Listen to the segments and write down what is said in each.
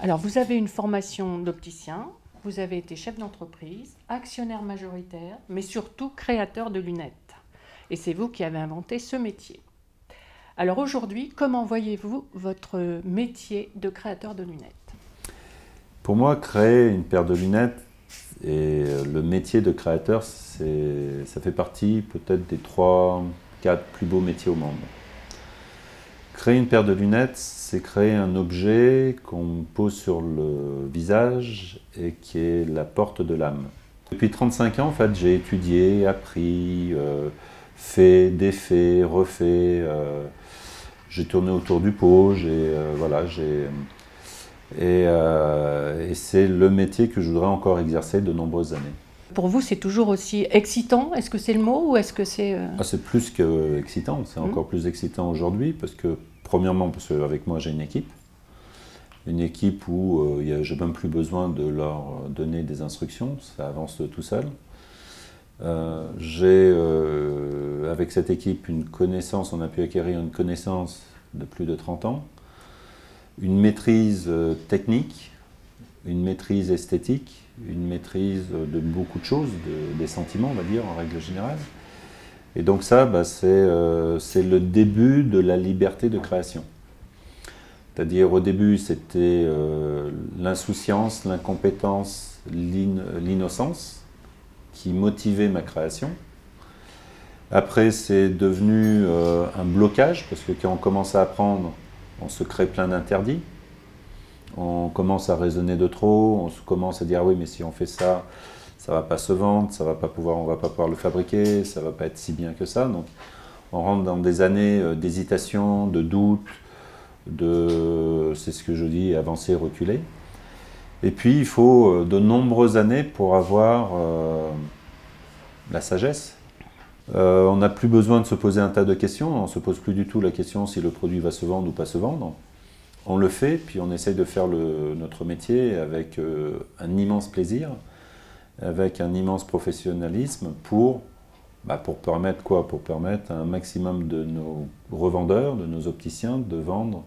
Alors, vous avez une formation d'opticien, vous avez été chef d'entreprise, actionnaire majoritaire, mais surtout créateur de lunettes. Et c'est vous qui avez inventé ce métier. Alors aujourd'hui, comment voyez-vous votre métier de créateur de lunettes? Pour moi, créer une paire de lunettes et le métier de créateur, ça fait partie peut-être des 3-4 plus beaux métiers au monde. Créer une paire de lunettes, c'est créer un objet qu'on pose sur le visage et qui est la porte de l'âme. Depuis 35 ans, en fait, j'ai étudié, appris, fait, défait, refait. J'ai tourné autour du pot, et c'est le métier que je voudrais encore exercer de nombreuses années. Pour vous, c'est toujours aussi excitant? Est-ce que c'est le mot ou est-ce que c'est... C'est plus qu'excitant, c'est encore plus excitant aujourd'hui parce que, premièrement, parce qu'avec moi j'ai une équipe où j'ai même plus besoin de leur donner des instructions, ça avance tout seul. J'ai avec cette équipe une connaissance, on a pu acquérir une connaissance de plus de 30 ans, une maîtrise technique, une maîtrise esthétique, une maîtrise de beaucoup de choses, des sentiments on va dire en règle générale. Et donc ça, c'est le début de la liberté de création. C'est-à-dire au début c'était l'insouciance, l'incompétence, l'innocence qui motivait ma création. Après c'est devenu un blocage parce que quand on commence à apprendre, on se crée plein d'interdits. On commence à raisonner de trop, on commence à dire oui mais si on fait ça, ça va pas se vendre, on va pas pouvoir le fabriquer, ça va pas être si bien que ça. Donc on rentre dans des années d'hésitation, de doute, c'est ce que je dis, avancer, reculer. Et puis il faut de nombreuses années pour avoir la sagesse. On n'a plus besoin de se poser un tas de questions, on ne se pose plus du tout la question si le produit va se vendre ou pas se vendre. On le fait, puis on essaye de faire notre métier avec un immense plaisir, avec un immense professionnalisme pour permettre quoi? Pour permettre à un maximum de nos revendeurs, de nos opticiens, de vendre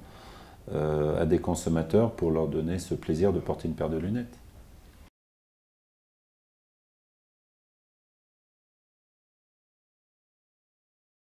à des consommateurs pour leur donner ce plaisir de porter une paire de lunettes.